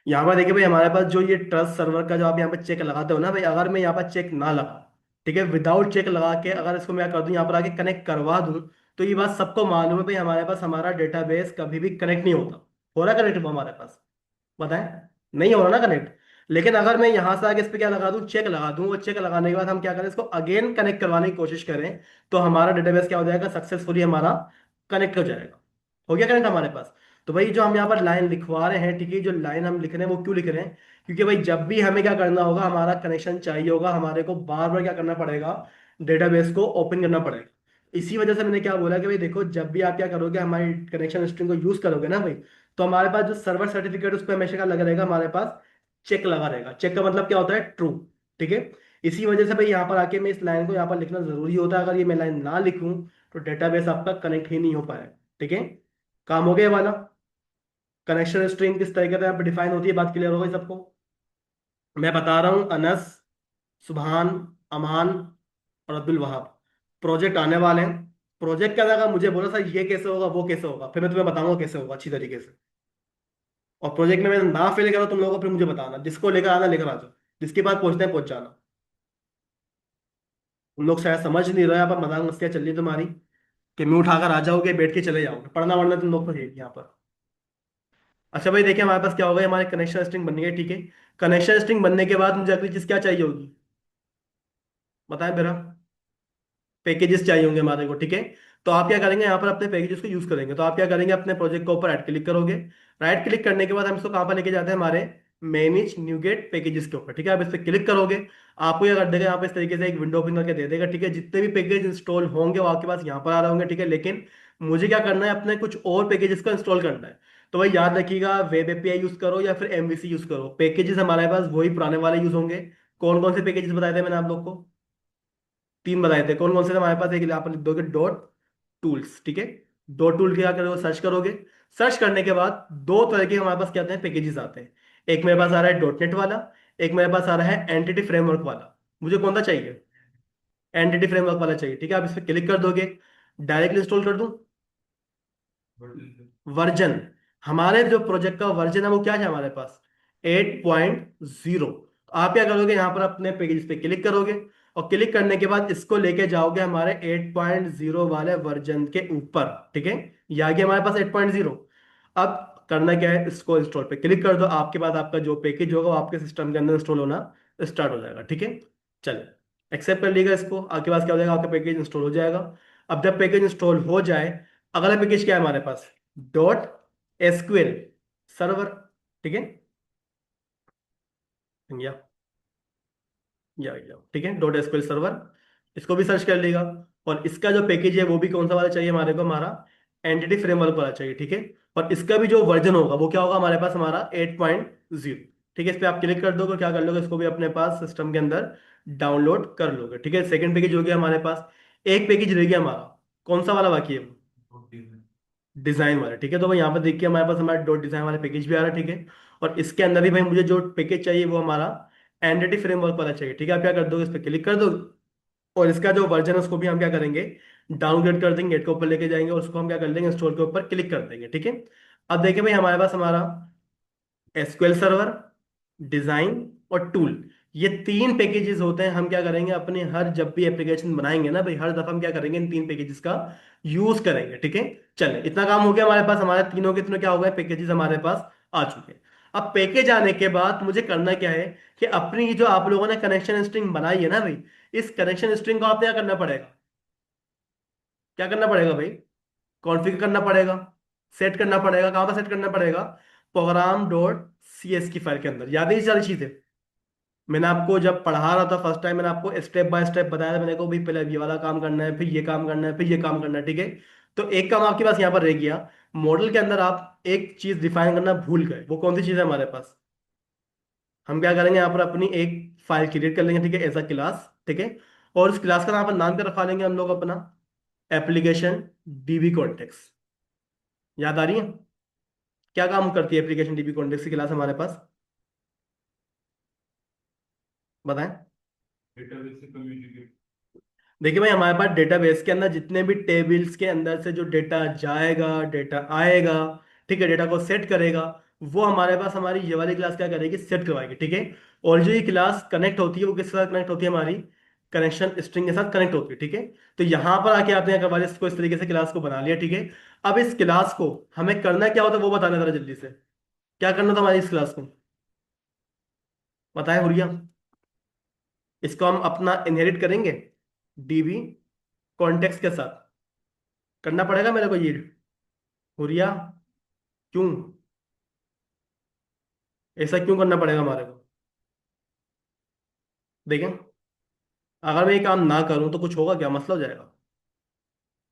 Speaker 1: यहाँ पर देखिए भाई, हमारे पास जो ये ट्रस्ट सर्वर का जो आप यहाँ पे चेक लगाते हो ना भाई, अगर मैं यहाँ पर चेक ना लगा, ठीक है, विदाउट चेक लगा के अगर इसको मैं कर दूं यहाँ पर आके कनेक्ट करवा दूं, तो ये बात सबको मालूम है भाई, हमारे पास हमारा डेटाबेस कभी भी कनेक्ट नहीं होता। हो रहा कनेक्ट हमारे पास? बताएं। नहीं हो रहा ना कनेक्ट। लेकिन अगर मैं यहाँ से आगे इस पे क्या लगा दूं, चेक लगा दूं, और चेक लगाने के बाद हम क्या करें, इसको अगेन कनेक्ट करवाने की कोशिश करें, तो हमारा डेटाबेस क्या हो जाएगा, सक्सेसफुली हमारा कनेक्ट हो जाएगा। हो गया कनेक्ट हमारे पास। तो भाई जो हम यहाँ पर लाइन लिखवा रहे हैं, ठीक है, जो लाइन हम लिख रहे हैं वो क्यों लिख रहे हैं? क्योंकि भाई जब भी हमें क्या करना होगा, हमारा कनेक्शन चाहिए होगा, हमारे को बार बार क्या करना पड़ेगा, डेटाबेस को ओपन करना पड़ेगा। इसी वजह से मैंने क्या बोला कि भाई देखो, जब भी आप क्या करोगे, हमारी कनेक्शन स्ट्रिंग को यूज करोगे ना भाई, तो हमारे पास जो सर्वर सर्टिफिकेट उस पर हमेशा क्या लगा रहेगा, हमारे पास चेक लगा रहेगा। चेक का मतलब क्या होता है, ट्रू, ठीक है? इसी वजह से भाई यहाँ पर आके मैं इस लाइन को यहाँ पर लिखना जरूरी होता है, अगर ये मैं लाइन ना लिखूं तो डेटाबेस आपका कनेक्ट ही नहीं हो पाएगा, ठीक है? काम हो गया ये वाला। कनेक्शन स्ट्रिंग किस तरीके से यहाँ पर डिफाइन होती है, बात क्लियर हो गई सबको? मैं बता रहा हूँ, अनस, सुभान, अमान और अब्दुल वहाब प्रोजेक्ट आने वाले हैं। प्रोजेक्ट के अंदर अगर मुझे बोला सर ये कैसे होगा वो कैसे होगा, फिर मैं तुम्हें बताऊंगा कैसे होगा अच्छी तरीके से। और प्रोजेक्ट में मैं ना फेल करा तुम लोगों को, फिर मुझे बताना, जिसको लेकर आना लेकर आ जाओ, जिसके पास पहुंचना है पहुंच जाना। तुम लोग शायद समझ नहीं रहे, यहाँ पर मजाक मस्तियाँ चल रही है तुम्हारी, कि मैं उठाकर आ जाओगे बैठ के चले जाओगे, पढ़ना वढ़ना तुम लोग को है नहीं यहाँ पर। अच्छा भाई देखिए, हमारे पास क्या होगा, हमारे कनेक्शन स्ट्रिंग बन गई, ठीक है? कनेक्शन स्ट्रिंग बनने के बाद मुझे अगली चीज क्या चाहिए होगी, बताएं मेरा? पैकेजेस चाहिए होंगे हमारे को, ठीक है? तो आप क्या करेंगे, यहाँ पर अपने पैकेजेस को यूज करेंगे, तो आप क्या करेंगे, अपने प्रोजेक्ट के ऊपर राइट क्लिक करोगे। राइट क्लिक करने के बाद हम इसको कहाँ पर लेके जाते हैं, हमारे मैनेज न्यूगेट पैकेजेस के ऊपर, ठीक है? आप इस पर क्लिक करोगे, आपको क्या कर देगा, यहाँ पे इस तरीके से एक विंडो ओपन करके दे देगा, ठीक है? जितने भी पैकेज इंस्टॉल होंगे वो आपके पास यहाँ पर आ रहे होंगे, ठीक है? लेकिन मुझे क्या करना है, अपने कुछ और पैकेजेस को इंस्टॉल करना है। तो भाई याद रखिएगा, वेब एपीआई यूज करो या फिर एमवीसी यूज करो, पैकेजेस हमारे पास वही पुराने वाले यूज होंगे। कौन कौन से पैकेजेस बताए थे मैंने आप लोग को? तीन बताए थे, कौन कौन से थे हमारे पास? एक आप लिख दोगे डॉट टूल्स, ठीक है? डॉट टूल क्या करोगे, सर्च करोगे। सर्च करने के बाद दो तरह के हमारे पास क्या आते हैं, पैकेजेस आते हैं। एक मेरे पास आ रहा है डॉट नेट वाला, एक मेरे पास आ रहा है एंटिटी फ्रेमवर्क वाला। मुझे कौन सा चाहिए? एंटिटी फ्रेमवर्क वाला चाहिए, ठीक है? आप इस पर क्लिक कर दोगे, डायरेक्टली इंस्टॉल कर दूं? वर्जन, हमारे जो प्रोजेक्ट का वर्जन है वो क्या है हमारे पास, 8.0। आप क्या करोगे, यहाँ पर अपने पेज पे क्लिक करोगे, और क्लिक करने के बाद इसको लेके जाओगे हमारे 8.0 वाले वर्जन के ऊपर, ठीक है? ये आ गया हमारे पास 8.0। अब करना क्या है, इसको इंस्टॉल पे क्लिक कर दो, आपके बाद आपका जो पैकेज होगा वो आपके सिस्टम के अंदर इंस्टॉल होना स्टार्ट हो जाएगा, ठीक है? चल, एक्सेप्ट कर लीजिएगा इसको, आपके पास क्या हो जाएगा, आपका पैकेज इंस्टॉल हो जाएगा। अब जब पैकेज इंस्टॉल हो जाए, अगला पैकेज क्या है हमारे पास, डॉट एसक्यूएल सर्वर, ठीक है, या ठीक है, डॉट एसक्यूएल सर्वर, इसको भी सर्च कर लेगा। और इसका जो पैकेज है वो भी कौन सा वाला चाहिए हमारे को, हमारा एंटिटी फ्रेमवर्क वाला चाहिए, ठीक है। और इसका भी जो वर्जन होगा वो क्या होगा हमारे पास, हमारा 8.0, ठीक है। इस पे आप क्लिक कर दोगे और क्या कर लोगे, इसको भी अपने पास सिस्टम के अंदर डाउनलोड कर लोगे, ठीक है। सेकंड पैकेज हो गया हमारे पास, एक पैकेज रह गया हमारा, कौन सा वाला बाकी है, डिजाइन वाला, ठीक है। तो भाई यहाँ पर देखिए हमारे पास हमारा डॉट डिजाइन वाला पैकेज भी आ रहा है, ठीक है। और इसके अंदर भी भाई मुझे जो पैकेज चाहिए वो हमारा एंटिटी फ्रेमवर्क वाला चाहिए, ठीक है। आप क्या कर दोगे, इस पर क्लिक कर दो, और इसका जो वर्जन है उसको भी हम क्या करेंगे, डाउनग्रेड कर देंगे, गेट के ऊपर लेके जाएंगे और उसको हम क्या कर लेंगे, स्टोर के ऊपर क्लिक कर देंगे, ठीक है। अब देखिए भाई हमारे पास हमारा एसक्यूएल सर्वर, डिजाइन और टूल, ये तीन पैकेजेस होते हैं। हम क्या करेंगे, अपने हर जब भी एप्लीकेशन बनाएंगे ना भाई, हर दफा हम क्या करेंगे, इन तीन पैकेजेस का यूज करेंगे, ठीक है। चले, इतना काम हो गया हमारे पास, हमारे तीनों के तीनों क्या हो गए, पैकेजेस हमारे पास आ चुके हैं। अब पैकेज आने के बाद मुझे करना क्या है, कि अपनी जो आप लोगों ने कनेक्शन स्ट्रिंग बनाई है ना भाई, इस कनेक्शन स्ट्रिंग को आपने क्या करना पड़ेगा, क्या करना पड़ेगा भाई, कॉन्फ़िगर करना पड़ेगा, सेट करना पड़ेगा। कहां पर सेट करना पड़ेगा, प्रोग्राम डॉट सी एस की फाइल के अंदर। याद है ये सारी चीजें, मैंने आपको जब पढ़ा रहा था फर्स्ट टाइम, मैंने आपको स्टेप बाय स्टेप बताया था, मैंने को भाई पहले ये वाला काम करना है, फिर ये काम करना है, फिर ये काम करना है, ठीक है। तो एक काम आपके पास यहाँ पर रह गया, मॉडल के अंदर आप एक चीज डिफाइन करना भूल गए, वो कौन सी चीज है हमारे पास। हम क्या करेंगे, यहाँ पर अपनी एक फाइल क्रिएट कर लेंगे, ठीक है, एज अ क्लास, ठीक है। और उस क्लास का यहाँ पर नाम क्या रखा लेंगे हम लोग अपना, एप्लीकेशन डीबी कॉन्टेक्स। याद आ रही है, क्या काम करती है एप्लीकेशन डीबी कॉन्टेक्स की क्लास हमारे पास, बताएं। देखिए भाई हमारे पास डेटाबेस के अंदर जितने भी टेबल्स के अंदर से जो डेटा जाएगा, डेटा आएगा, ठीक है, डेटा को सेट करेगा, वो हमारे पास हमारी ये वाली क्लास क्या करेगी, सेट करवाएगी, ठीक है। और जो ये क्लास कनेक्ट होती है वो किसके साथ कनेक्ट होती है, हमारी कनेक्शन स्ट्रिंग के साथ कनेक्ट होती है, ठीक है। तो यहाँ पर आके आपने क्या करवा लिया, इसको इस तरीके से क्लास को बना लिया, ठीक है। अब इस क्लास को हमें करना क्या होता है वो बताना जरा जल्दी से, क्या करना था हमारी इस क्लास को, बताएं हुरिया। इसको हम अपना इनहेरिट करेंगे डीबी कॉन्टेक्स्ट के साथ, करना पड़ेगा मेरे को ये, हुरिया, क्यों, ऐसा क्यों करना पड़ेगा हमारे को, देखें। अगर मैं ये काम ना करूं तो कुछ होगा क्या, मसला हो जाएगा।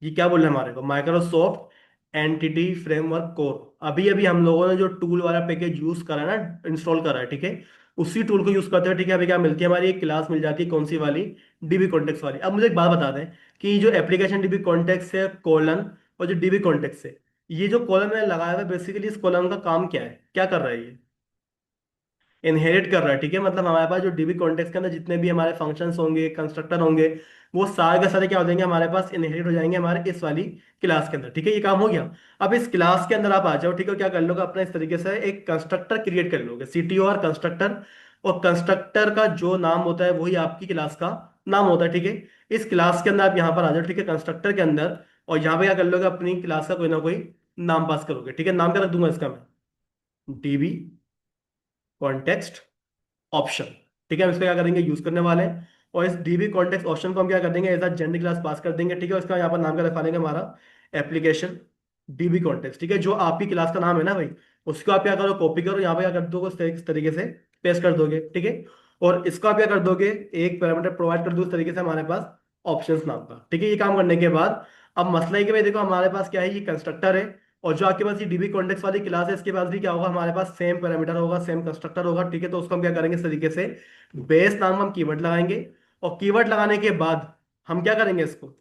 Speaker 1: ये क्या बोल रहे हैं हमारे को, माइक्रोसॉफ्ट एंटिटी फ्रेमवर्क कोर, अभी अभी हम लोगों ने जो टूल वाला पैकेज यूज करा है ना, इंस्टॉल करा है, ठीक है, उसी टूल को यूज करते हैं, ठीक है। अभी क्या मिलती है, हमारी एक क्लास मिल जाती है, कौन सी वाली, डीबी कॉन्टेक्स वाली। अब मुझे एक बात बता दें, कि जो एप्लीकेशन डीबी कॉन्टेक्स है कॉलन, और जो डीबी कॉन्टेक्स है, ये जो कॉलम मैंने लगाया हुआ है, बेसिकली इस कॉलम का काम क्या है, क्या कर रहा है ये, इनहेरिट कर रहा है, ठीक है। मतलब हमारे पास जो डीबी कॉन्टेक्स्ट के अंदर जितने भी हमारे फंक्शंस होंगे, कंस्ट्रक्टर होंगे, वो सारे के सारे क्या हो जाएंगे हमारे पास, इनहेरिट हो जाएंगे हमारे इस वाली क्लास के अंदर, ठीक है। ये काम हो गया। अब इस क्लास के अंदर आप आ जाओ, ठीक है, क्या कर लोगे अपना, इस तरीके से एक कंस्ट्रक्टर क्रिएट कर लोगे, सीटीओ और कंस्ट्रक्टर। और कंस्ट्रक्टर का जो नाम होता है वही आपकी क्लास का नाम होता है, ठीक है। इस क्लास के अंदर आप यहाँ पर आ जाओ, ठीक है, कंस्ट्रक्टर के अंदर। और यहाँ पे क्या कर लोगे, अपनी क्लास का कोई ना कोई नाम पास करोगे, ठीक है। नाम क्या रख दूंगा इसका मैं, डीबी कॉन्टेक्स्ट ऑप्शन, ठीक है। हम इसका क्या करेंगे, यूज करने वाले हैं। और इस डीबी कॉन्टेक्स्ट ऑप्शन को हम क्या कर देंगे, as a general class pass कर देंगे, ठीक है। इसका यहाँ पर नाम क्या रखा देंगे, हमारा एप्लीकेशन डीबी कॉन्टेक्स्ट, ठीक है। जो आपकी क्लास का नाम है ना भाई, उसको आप क्या करो, कॉपी करो, यहाँ पे क्या कर दोगे, इस तरीके से पेस्ट कर दोगे, ठीक है। और इसको आप क्या कर दोगे, एक पैरामीटर प्रोवाइड कर दो इस तरीके से हमारे पास ऑप्शंस नाम का, ठीक है। ये काम करने के बाद अब मसला है कि भाई देखो हमारे पास क्या है, ये कंस्ट्रक्टर है, और जो आपके पास ये डीबी कॉन्टेक्स्ट वाली क्लास है, इसके पास भी क्या होगा, हमारे पास सेम पैरामीटर होगा, सेम कंस्ट्रक्टर होगा, ठीक है। तो उसको हम क्या करेंगे, इस तरीके से बेस नाम का हम कीवर्ड लगाएंगे। और कीवर्ड लगाने के बाद हम क्या करेंगे, इसको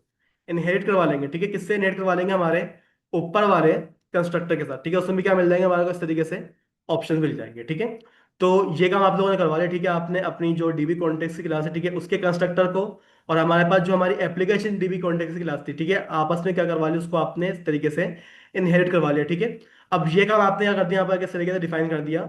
Speaker 1: इनहेरिट करवा लेंगे, ठीक है। किससे इनहेरिट करवा लेंगे, हमारे ऊपर वाले कंस्ट्रक्टर के साथ, ठीक है। उसमें भी क्या मिल जाएंगे हमारे को, इस तरीके से ऑप्शन मिल जाएंगे, ठीक है। तो ये काम आप लोगों ने करवा लिया, ठीक है। आपने अपनी जो डीबी कॉन्टेक्स्ट की क्लास है, ठीक है, उसके कंस्ट्रक्टर को, और हमारे पास जो हमारी एप्लीकेशन डीबी कॉन्टेक्स्ट की क्लास थी, ठीक है, आपस में क्या करवा लिया, उसको आपने इस तरीके से इनहेरिट करवा लिया, ठीक है। अब ये काम आपने क्या कर दिया, यहाँ पर किस तरीके से डिफाइन कर दिया।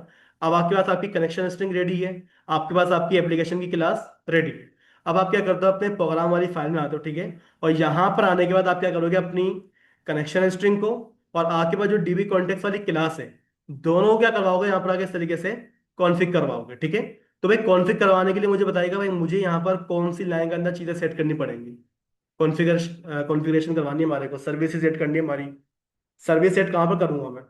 Speaker 1: अब आपके पास आपकी कनेक्शन स्ट्रिंग रेडी है, आपके पास आपकी एप्लीकेशन की क्लास रेडी है। अब आप क्या करते हो, अपने प्रोग्राम वाली फाइल में आते हो, ठीक है। और यहाँ पर आने के बाद आप क्या करोगे, अपनी कनेक्शन स्ट्रिंग को और आपके पास जो डीबी कॉन्टेक्स्ट वाली क्लास है, दोनों को क्या करवाओगे, यहाँ पर आगे इस तरीके से कॉन्फ़िग करवाओगे, ठीक है। तो भाई कॉन्फ़िगर करवाने के लिए मुझे बताइएगा भाई, मुझे यहाँ पर कौन सी लाइन के अंदर चीजें सेट करनी पड़ेंगी। कॉन्फ़िगरेशन करवानी है हमारे को, सर्विस सेट करनी है हमारी। सर्विस सेट कहाँ पर करूंगा मैं?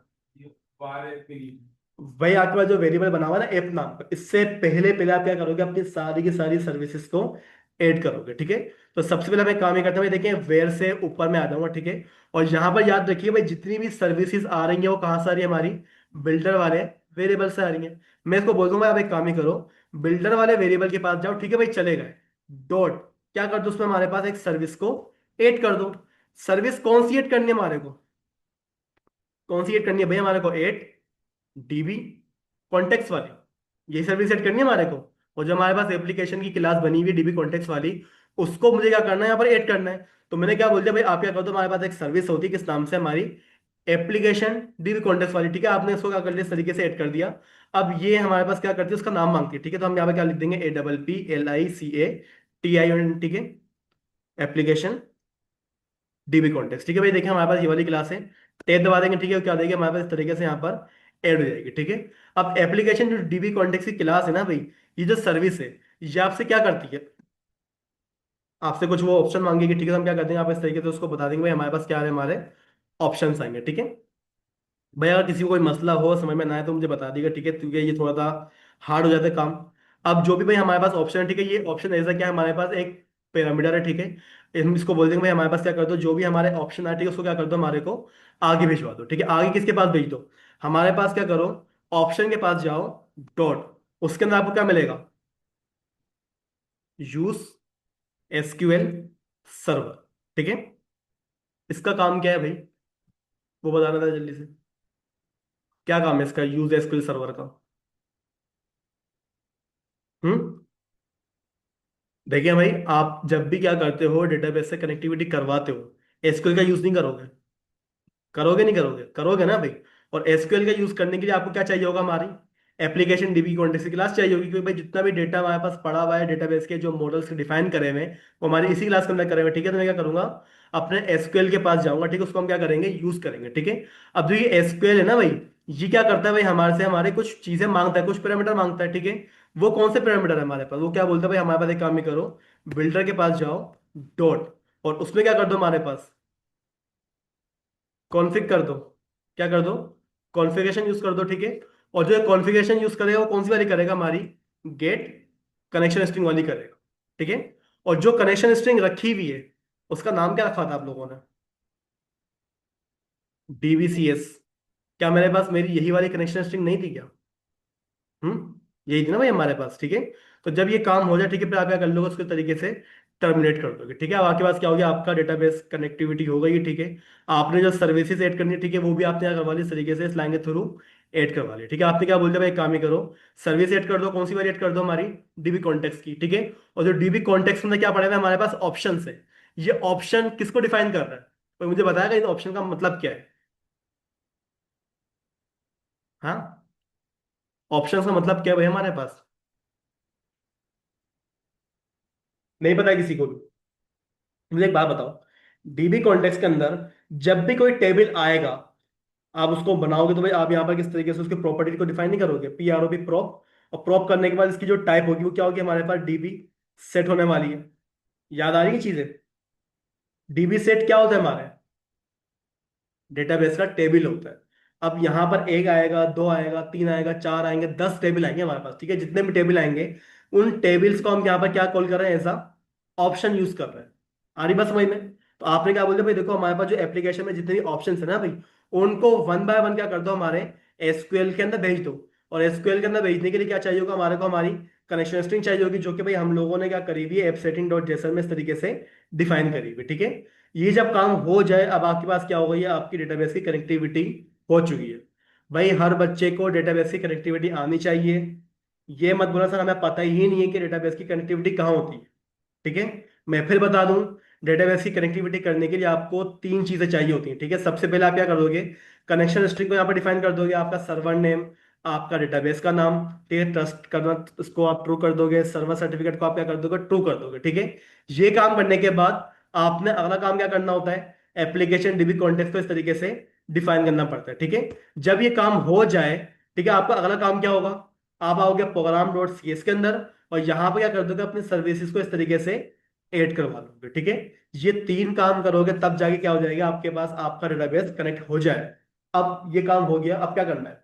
Speaker 1: भाई आपके पास जो वेरिएबल बना हुआ है ना ऐप नाम का, इससे पहले पहले आप क्या करोगे, अपनी सारी की सारी सर्विसेज को ऐड करोगे, ठीक है। तो सबसे पहले मैं काम ये करता हूँ, देखिए वेयर से ऊपर में आ जाऊंगा, ठीक है। और यहाँ पर याद रखिए भाई, जितनी भी सर्विसेज आ रही है वो कहाँ से आ रही है, हमारी बिल्डर वाले वेरिएबल से आ रही है। मैं इसको बोल दूंगा, आप एक काम ही करो, बिल्डर वाले वेरिएबल के पास जाओ, ठीक है भाई, चले गए। डॉट क्या कर दो, उसमें हमारे पास एक सर्विस को ऐड कर दो। सर्विस कौन सी ऐड करनी है हमारे को? कौन सी ऐड करनी है भाई हमारे को? ऐड डीबी कॉन्टेक्स्ट वाली, यही सर्विस सेट करनी है हमारे को। और जो हमारे पास एप्लीकेशन की क्लास बनी हुई है डीबी कॉन्टेक्स्ट वाली, उसको मुझे क्या करना है, यहाँ पर ऐड करना है। तो मैंने क्या बोल दिया भाई, आप क्या कर दो, हमारे पास एक सर्विस होती है किस नाम से, हमारी एप्लीकेशन डीबी कॉन्टेक्स्ट वाली, ठीक है। आपने इसको क्या कर लिया, इस तरीके से ऐड कर दिया। अब ये हमारे पास क्या करती है, उसका नाम मांगती है, ठीक है। तो हम यहाँ पे क्या लिख देंगे, APPLICATION, ठीक है, एप्लीकेशन डीबी कॉन्टेक्स्ट, ठीक है भाई। देखिए हमारे पास ये वाली क्लास है, टैब दबा देंगे, ठीक है, क्या देंगे हमारे पास इस तरीके से यहाँ पर ऐड हो जाएगी, ठीक है। अब एप्लीकेशन जो डीबी कॉन्टेक्स्ट की क्लास है ना भाई, ये जो सर्विस है, ये आपसे क्या करती है, आपसे कुछ वो ऑप्शन मांगेगी, ठीक है। तो हम क्या कर देंगे, आप इस तरीके से उसको बता देंगे भाई हमारे पास क्या है, हमारे ऑप्शन आएंगे, ठीक है। भाई अगर किसी को कोई मसला हो, समझ में ना आए, तो मुझे बता दीजिएगा, ठीक है, क्योंकि ये थोड़ा सा हार्ड हो जाता है काम। अब जो भी भाई हमारे पास ऑप्शन है, ठीक है, ये ऑप्शन ऐसा क्या है, हमारे पास एक पैरामीटर है, ठीक है। हम इसको बोल देंगे भाई हमारे पास क्या कर दो, जो भी हमारे ऑप्शन है, ठीक है, उसको क्या कर दो, हमारे को आगे भिजवा दो, ठीक है। आगे किसके पास भेज दो, हमारे पास क्या करो, ऑप्शन के पास जाओ, डॉट, उसके अंदर आपको क्या मिलेगा, यूज एसक्यूएल सर्वर, ठीक है। इसका काम क्या है भाई, वो बताना था जल्दी से, क्या काम है इसका, यूज एसक्यूएल सर्वर का? हम्म। देखिए भाई, आप जब भी क्या करते हो, डेटाबेस से कनेक्टिविटी करवाते हो, एसक्यूएल का यूज नहीं करोगे? करोगे नहीं करोगे? करोगे ना भाई। और एसक्यूएल का यूज करने के लिए आपको क्या चाहिए होगा, हमारी एप्लीकेशन डीबी कॉन्टेक्स्ट की क्लास चाहिए होगी, क्योंकि भाई जितना भी डेटा हमारे पास पड़ा हुआ है, डेटाबेस के जो मॉडल्स डिफाइन करे हुए हैं, वो हमारी इसी क्लास के अंदर करे हुए हैं, ठीक है। तो मैं क्या करूंगा, अपने एसक्यूएल के पास जाऊंगा, ठीक है, उसको हम क्या करेंगे, यूज करेंगे, ठीक है। अब जो ये एसक्यूएल है ना भाई, ये क्या करता है भाई, हमारे से हमारे कुछ चीजें मांगता है, कुछ पैरामीटर मांगता है, ठीक है। वो कौन से पैरामीटर है हमारे पास, वो क्या बोलता है भाई, हमारे पास एक काम ही करो, बिल्डर के पास जाओ, डॉट, और उसमें क्या कर दो, हमारे पास कॉन्फ़िग कर दो। क्या कर दो, कॉन्फ़िगरेशन यूज कर दो, ठीक है। और जो कॉन्फ़िगरेशन यूज करेगा वो कौन सी वाली करेगा, हमारी गेट कनेक्शन स्ट्रिंग वाली करेगा, ठीक है। और जो कनेक्शन स्ट्रिंग रखी हुई है, उसका नाम क्या रखा था आप लोगों ने, DBCS। क्या मेरे पास मेरी यही वाली कनेक्शन स्ट्रिंग नहीं थी क्या? यही थी ना भाई हमारे पास, ठीक है। तो जब ये काम हो जाए, ठीक है, फिर आप क्या कर लोगे, उसके तरीके से टर्मिनेट कर दोगे, ठीक है। अब आपके पास क्या हो गया, आपका डेटाबेस कनेक्टिविटी हो गई, ठीक है। आपने जो सर्विसेज ऐड करनी है, ठीक है, वो भी आपने क्या करवा ली, इस तरीके से इस लाइन के थ्रू ऐड करवा ली, ठीक है। आपने क्या बोलते भाई, एक काम ही करो, सर्विस ऐड कर दो, कौन सी वाली ऐड कर दो, हमारी डीबी कॉन्टेक्स्ट की, ठीक है। और जो डीबी कॉन्टेक्स्ट में क्या पड़ेगा, हमारे पास ऑप्शन है। ये ऑप्शन किसको डिफाइन कर रहा है, तो मुझे बताएगा इन ऑप्शन का मतलब क्या है? हाँ, ऑप्शन का मतलब क्या है भाई हमारे पास? नहीं पता है किसी को भी? मुझे एक बात बताओ, डीबी कॉन्टेक्स्ट के अंदर जब भी कोई टेबल आएगा, आप उसको बनाओगे, तो भाई आप यहाँ पर किस तरीके से उसके प्रॉपर्टी को डिफाइन नहीं करोगे, PROP प्रॉप। और प्रॉप करने के बाद इसकी जो टाइप होगी, वो क्या होगी, हमारे पास डीबी सेट होने वाली है। याद आ रही है चीजें? डीबी सेट क्या होता है हमारे डेटाबेस का, टेबल होता है। अब यहाँ पर एक आएगा, दो आएगा, तीन आएगा, चार आएंगे, 10 टेबल आएंगे हमारे पास, ठीक है। जितने भी टेबल आएंगे, उन टेबल्स को हम यहाँ पर क्या कॉल कर रहे हैं, ऐसा ऑप्शन यूज कर रहे हैं। आ रही बात समझ में? तो आपने क्या बोलते भाई, देखो हमारे पास जो एप्लीकेशन में जितने भी ऑप्शन है ना भाई, उनको वन बाय वन क्या कर दो, हमारे एसक्यूएल के अंदर भेज दो। और एसक्यूएल के अंदर भेजने के लिए क्या चाहिए होगा हमारे को, हमारी कनेक्शन स्ट्रिंग चाहिए होगी, जो कि भाई हम लोगों ने क्या करी हुई है, एप सेटिंग.json में इस तरीके से डिफाइन करी हुई है, ठीक है। ये जब काम हो जाए, अब आपके पास क्या हो गई है, आपकी डेटाबेस की कनेक्टिविटी हो चुकी है। भाई हर बच्चे को डेटाबेस की कनेक्टिविटी आनी चाहिए। ये मत बोला सर हमें पता ही नहीं है कि डेटाबेस की कनेक्टिविटी कहाँ होती है, ठीक है। मैं फिर बता दूं, डेटाबेस की कनेक्टिविटी करने के लिए आपको तीन चीजें चाहिए होती हैं, ठीक है। सबसे पहले आप क्या कर दोगे, कनेक्शन स्ट्रिंग को यहाँ पर डिफाइन कर दोगे, आपका सर्वर नेम, आपका डेटाबेस का नाम, ठीक है, ट्रस्ट करना, उसको आप ट्रू कर दोगे, सर्वर सर्टिफिकेट को आप क्या कर दोगे, ट्रू कर दोगे, ठीक है। ये काम करने के बाद आपने अगला काम क्या करना होता है, एप्लीकेशन डीबी कॉन्टेक्स्ट को इस तरीके से डिफाइन करना पड़ता है, ठीक है। जब ये काम हो जाए, ठीक है, आपका अगला काम क्या होगा, आप आओगे प्रोग्राम डॉट सी एस के अंदर, और यहाँ पे क्या कर दोगे, अपनी सर्विसेज को इस तरीके से ऐड करवा लोगे, ठीक है। ये तीन काम करोगे तब जाके क्या हो जाएगा, आपके पास आपका डेटाबेस कनेक्ट हो जाए। अब ये काम हो गया, अब क्या करना है?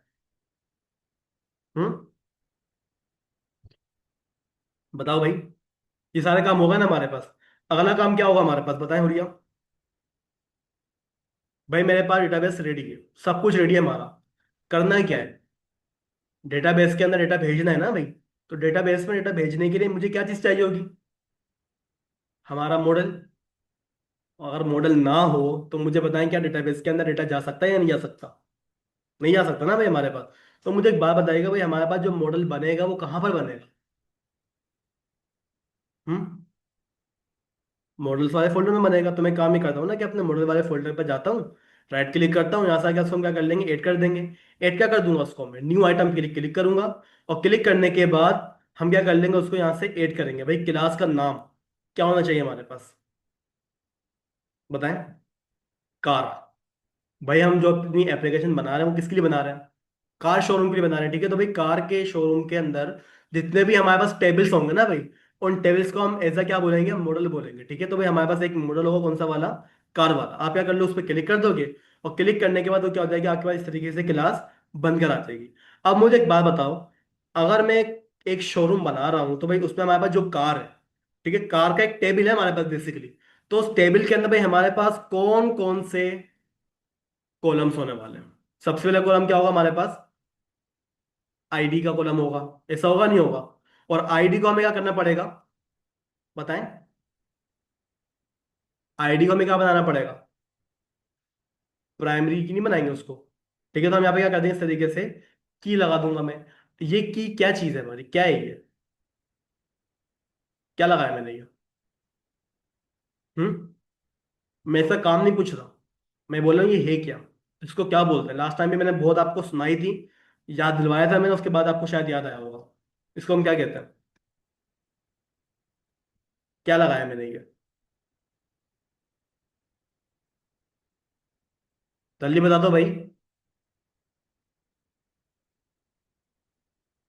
Speaker 1: हम्म बताओ भाई। ये सारे काम होगा ना हमारे पास। अगला काम क्या होगा हमारे पास, बताएं भैया। भाई मेरे पास डेटाबेस रेडी है, सब कुछ रेडी है हमारा। करना है क्या है, डेटाबेस के अंदर डेटा भेजना है ना भाई। तो डेटाबेस में डेटा भेजने के लिए मुझे क्या चीज चाहिए होगी, हमारा मॉडल। अगर मॉडल ना हो तो मुझे बताएं, क्या डेटाबेस के अंदर डेटा जा सकता है या नहीं जा सकता? नहीं जा सकता ना भाई हमारे पास। तो मुझे एक बात बताइएगा भाई, हमारे पास जो मॉडल बनेगा वो कहाँ पर बनेगा? हम्म मॉडल्स वाले फोल्डर में बनेगा। तो मैं काम ही करता हूँ ना कि अपने मॉडल वाले फोल्डर पर जाता हूँ, राइट क्लिक करता हूँ, यहाँ से आके उसको हम क्या कर लेंगे, ऐड कर देंगे। ऐड क्या कर दूंगा उसको, मैं न्यू आइटम क्लिक क्लिक करूंगा। और क्लिक करने के बाद हम क्या कर लेंगे, उसको यहाँ से ऐड करेंगे। भाई क्लास का नाम क्या होना चाहिए हमारे पास, बताएं। कार। भाई हम जो अपनी एप्लीकेशन बना रहे हैं वो किसके लिए बना रहे हैं, कार शोरूम के लिए बना रहे हैं, ठीक है। तो भाई कार के शोरूम के अंदर जितने भी हमारे पास टेबल्स होंगे ना भाई, उन टेबल्स को हम ऐसा क्या बोलेंगे, मॉडल बोलेंगे, ठीक है। तो भाई हमारे पास एक मॉडल होगा, कौन सा वाला, कार वाला। आप क्या कर लो, उस पर क्लिक कर दोगे, और क्लिक करने के बाद वो क्या हो जाएगी, आपके पास इस तरीके से क्लास बनकर आ जाएगी। अब मुझे एक बात बताओ, अगर मैं एक शोरूम बना रहा हूँ तो भाई उसमें हमारे पास जो कार है, ठीक है, कार का एक टेबल है हमारे पास बेसिकली। तो उस टेबल के अंदर भाई हमारे पास कौन कौन से कॉलम्स होने वाले हैं? सबसे पहला कॉलम क्या होगा हमारे पास, आईडी का कॉलम होगा। ऐसा होगा नहीं होगा? और आईडी को हमें क्या करना पड़ेगा, बताएं। आईडी को हमें क्या बनाना पड़ेगा, प्राइमरी की नहीं बनाएंगे उसको, ठीक है। तो हम यहाँ पे क्या कर देंगे, इस तरीके से की लगा दूंगा मैं। ये की क्या चीज है हमारी, क्या है ये, क्या लगाया मैंने ये? हम्म मैं इसका काम नहीं पूछ रहा, मैं बोल रहा हूँ ये है क्या, इसको क्या बोलते हैं। लास्ट टाइम भी मैंने बहुत आपको सुनाई थी, याद दिलवाया था मैंने, उसके बाद आपको शायद याद आया होगा। इसको हम क्या कहते हैं, क्या लगाया मैंने ये, जल्दी बता दो भाई।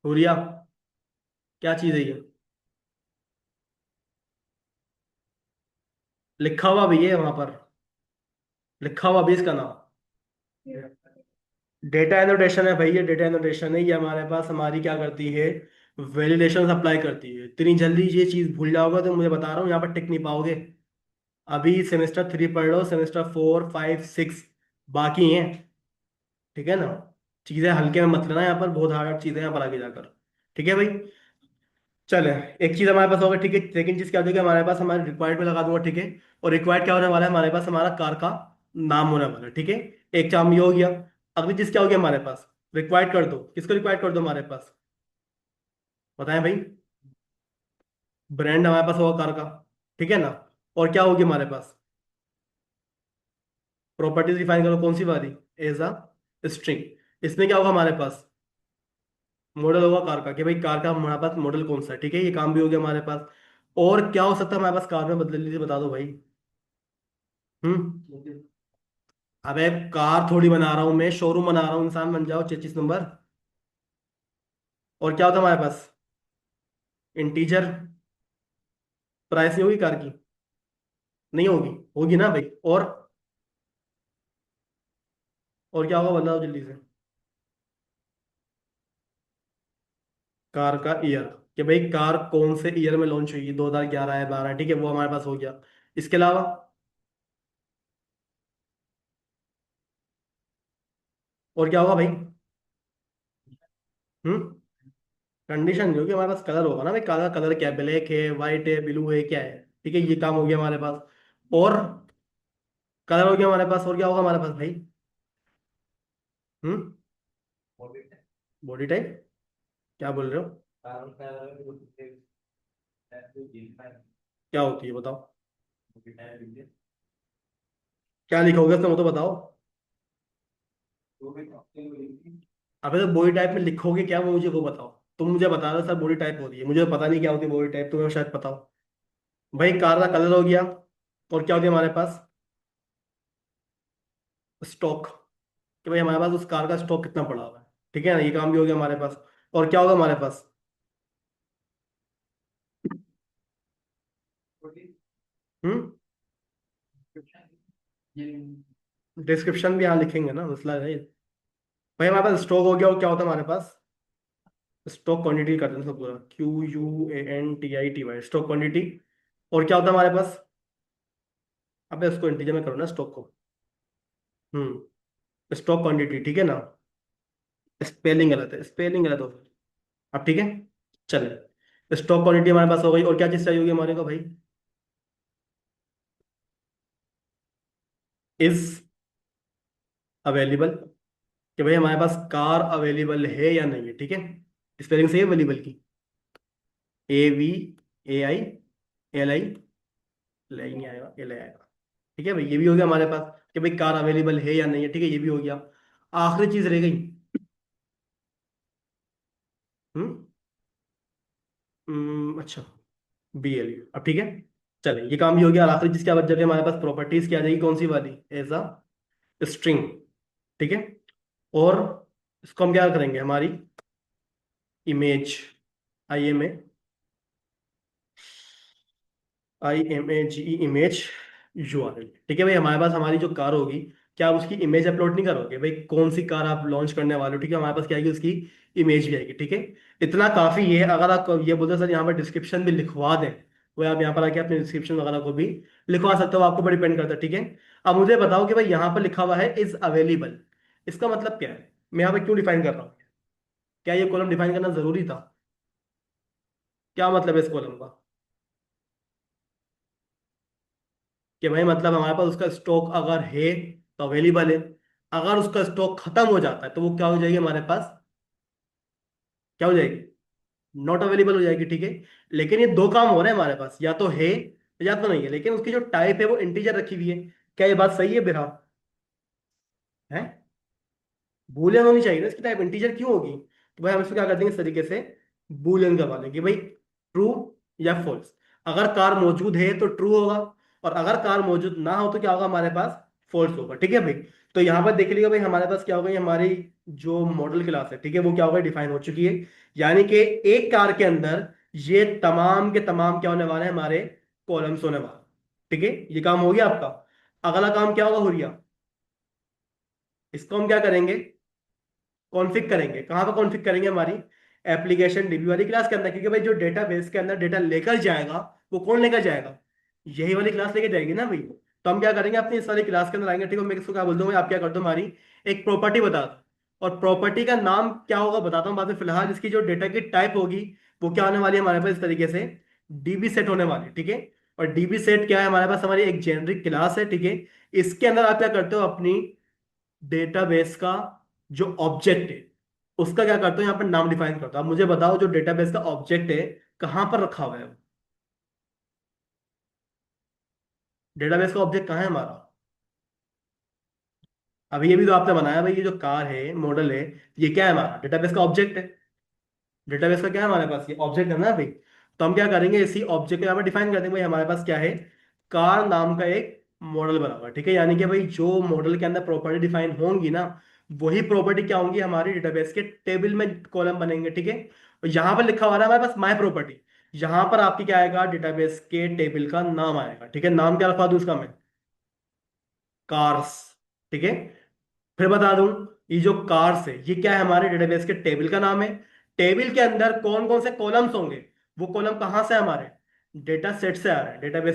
Speaker 1: हुरिया, क्या चीज है ये? लिखा हुआ भी है वहां पर, लिखा हुआ भी इसका नाम। डेटा एनोटेशन है भाई, ये डेटा एनोटेशन है, ये हमारे पास हमारी क्या करती है, वैलिडेशन अप्लाई करती है। इतनी जल्दी ये चीज भूल जाओगे तो मुझे बता रहा हूँ यहाँ पर टिक नहीं पाओगे। अभी सेमेस्टर 3 पढ़ लो, सेमेस्टर 4 5 6 बाकी हैं, ठीक है ना। चीजें हल्के में मत लेना, यहाँ पर बहुत हार्ड चीजें हैं यहाँ पर आगे जाकर, ठीक है भाई। चले, एक चीज हमारे पास होगा, ठीक है। सेकंड चीज क्या हो जाएगी हमारे पास, हमारे रिक्वायर्ड में लगा दूंगा, ठीक है। और रिक्वायर्ड क्या होने वाला है हमारे पास, हमारा कार का नाम होने वाला है, ठीक है। एक काम ये हो गया। अगली चीज क्या होगी हमारे पास, रिक्वायर्ड कर दो, किसको रिक्वायर्ड कर दो हमारे पास, बताएं भाई। ब्रांड हमारे पास होगा कार का, ठीक है ना। और क्या होगी हमारे पास, प्रॉपर्टीज डिफाइन करो, कौन सी वाली, एज अ स्ट्रिंग। इसमें क्या होगा हमारे पास, मॉडल होगा कार का, कि भाई कार का हमारे पास मॉडल कौन सा है, ठीक है। ये काम भी हो गया हमारे पास। और क्या हो सकता है हमारे पास कार में, बदल लीजिए, बता दो भाई। हम्म अबे कार थोड़ी बना रहा हूँ मैं, शोरूम बना रहा हूँ, इंसान बन जाओ, 25 नंबर। और क्या होता है हमारे पास, इंटीजर प्राइस नहीं होगी कार की, नहीं होगी, होगी ना भाई। और क्या होगा बताओ जल्दी से, कार का ईयर, कि भाई कार कौन से ईयर में लॉन्च हुई, 2011 है, 12, ठीक है, वो हमारे पास हो गया। इसके अलावा और क्या होगा भाई, हम्म कंडीशन जो कि हमारे पास कलर होगा ना भाई, कार का कलर क्या है, ब्लैक है, व्हाइट है, ब्लू है, क्या है, ठीक है। ये काम हो गया हमारे पास। और कलर हो गया हमारे पास, और क्या होगा हमारे पास भाई, हम्म बॉडी टाइप, क्या बोल रहे हो, क्या होती है बताओ, क्या लिखोगे उसमें वो तो बताओ। अबे तो बॉडी टाइप में लिखोगे क्या, वो मुझे वो बताओ। तुम मुझे बता रहे हो सर बॉडी टाइप होती है, मुझे तो पता नहीं क्या होती है बॉडी टाइप, तुम्हें शायद पता हो। भाई कार का कलर हो गया, और क्या हो गया हमारे पास, स्टॉक, कि भाई हमारे पास उस कार का स्टॉक कितना पड़ा हुआ है, ठीक है ना। ये काम भी हो गया हमारे पास। और क्या होगा हमारे पास? हम्म। डिस्क्रिप्शन भी यहाँ लिखेंगे ना, मसला है। भाई हमारे पास स्टॉक हो गया, और क्या होता है हमारे पास? स्टॉक क्वांटिटी करते हैं इसको पूरा, QUANTITY, स्टॉक क्वांटिटी। और क्या होता है हमारे पास? अबे उसको इंटीजर में करो ना, स्टॉक को। स्टॉक क्वांटिटी, ठीक है ना? स्पेलिंग गलत है, स्पेलिंग गलत हो फिर। अब ठीक है, चले। स्टॉक क्वांटिटी हमारे पास हो गई, और क्या चीज चाहिए होगी हमारे को भाई? इज अवेलेबल, कि भाई हमारे पास कार अवेलेबल है या नहीं है, ठीक है। स्पेलिंग सही है अवेलेबल की? AVAILI, नहीं नहीं आएगा, एल आएगा। ठीक है भाई, ये भी हो गया हमारे पास कि भाई कार अवेलेबल है या नहीं है, ठीक है, ये भी हो गया। आखिरी चीज रह गई। हम्म। अच्छा, BLU, अब ठीक है। चले, ये काम भी हो गया, और आखिरी चीज क्या बच जाती है हमारे पास? प्रॉपर्टीज क्या आ जाएगी, कौन सी वाली? एज अ स्ट्रिंग, ठीक है। और इसको हम क्या करेंगे, हमारी इमेज, IMAGE, इमेज URL, ठीक है भाई। हमारे पास हमारी जो कार होगी, क्या आप उसकी इमेज अपलोड नहीं करोगे भाई? कौन सी कार आप लॉन्च करने वाले हो, ठीक है, हमारे पास क्या आएगी, उसकी इमेज भी आएगी, ठीक है। इतना काफी है। अगर आप ये बोलते सर यहाँ पर डिस्क्रिप्शन भी लिखवा दें, वो आप यहाँ पर आके अपने डिस्क्रिप्शन वगैरह को भी लिखवा सकते हो, आपको पर डिपेंड करता है, ठीक है। अब मुझे बताओ कि भाई यहाँ पर लिखा हुआ है इज अवेलेबल, इसका मतलब क्या है? मैं यहाँ पे क्यों डिफाइन कर रहा हूँ? क्या ये कॉलम डिफाइन करना जरूरी था? क्या मतलब है इस कॉलम का? कि भाई मतलब हमारे पास उसका स्टॉक अगर है तो अवेलेबल है, अगर उसका स्टॉक खत्म हो जाता है तो वो क्या हो जाएगी हमारे पास? क्या हो जाएगी? नॉट अवेलेबल हो जाएगी, ठीक है। लेकिन ये दो काम हो रहे हैं हमारे पास, या तो है या तो नहीं है, लेकिन उसकी जो टाइप है वो इंटीजर रखी हुई है। क्या ये बात सही है बिरहा? है? बूलियन होनी चाहिए ना इसकी टाइप, इंटीजर क्यों होगी? तो भाई हम इसको क्या कर देंगे इस तरीके से, बूलियन करवा देंगे भाई, ट्रू या फॉल्स। अगर कार मौजूद है तो ट्रू होगा, और अगर कार मौजूद ना हो तो क्या होगा हमारे पास? फॉल्स होगा, ठीक है भाई। तो यहाँ पर देख लीजिएगा भाई, हमारे पास क्या होगा, ये हमारी जो मॉडल क्लास है, ठीक है, वो क्या होगा, डिफाइन हो चुकी है। यानी कि एक कार के अंदर ये तमाम के तमाम क्या होने वाले हैं, हमारे कॉलम्स होने वाले, ठीक है। ये काम हो गया आपका। अगला काम क्या होगा हुरिया? इसको हम क्या करेंगे, कॉन्फ़िग करेंगे। कहाँ पर कॉन्फ़िग करेंगे? हमारी एप्लीकेशन डीबी वाली क्लास के अंदर, क्योंकि भाई जो डेटाबेस के अंदर डेटा लेकर जाएगा, वो कौन लेकर जाएगा? यही वाली क्लास लेके जाएगी ना भाई। तो हम क्या करेंगे, अपनी इस वाली क्लास के अंदर आएंगे, ठीक है। मैं इसको क्या बोल दूंगा, आप क्या कर दो, हमारी एक प्रॉपर्टी बता दो, और प्रॉपर्टी का नाम क्या होगा बताता हूँ बाद में। फिलहाल इसकी जो डेटा की टाइप होगी, वो क्या होने वाली है हमारे पास, इस तरीके से डीबी सेट होने वाली है, ठीक है। और डीबी सेट क्या है हमारे पास? हमारी एक जेनरिक क्लास है, ठीक है। इसके अंदर आप क्या करते हो, अपनी डेटाबेस का जो ऑब्जेक्ट है, उसका क्या करते हो, यहाँ पर नाम डिफाइन करते हो। आप मुझे बताओ, जो डेटाबेस का ऑब्जेक्ट है कहाँ पर रखा हुआ है? डेटाबेस का ऑब्जेक्ट कहाँ है हमारा? अभी ये भी तो आपने बनाया भाई, ये जो कार है, मॉडल है, ये क्या है हमारा? डेटाबेस का ऑब्जेक्ट है। डेटाबेस का क्या है हमारे पास? ये ऑब्जेक्ट है ना भाई। तो हम क्या करेंगे, इसी ऑब्जेक्ट को यहाँ पर डिफाइन कर देंगे भाई, हमारे पास क्या है, कार नाम का एक मॉडल बना हुआ है, ठीक है। यानी कि भाई जो मॉडल के अंदर प्रॉपर्टी डिफाइन होंगी ना, वही प्रॉपर्टी क्या होंगी, हमारी डेटाबेस के टेबल में कॉलम बनेंगे, ठीक है। और यहाँ पर लिखा हुआ है हमारे पास माई प्रॉपर्टी, यहाँ पर आपकी क्या आएगा, डेटाबेस के टेबल का नाम आएगा, ठीक है। नाम क्या रखवा दूँ उसका मैं? कार्स, ठीक है। फिर बता दूं, ये जो कार्स है, ये क्या है, हमारे डेटाबेस के टेबल का नाम है। टेबल के अंदर कौन कौन से कॉलम्स होंगे? वो कॉलम कहां से हमारे डेटा सेट से आ रहे हैं, डेटाबेस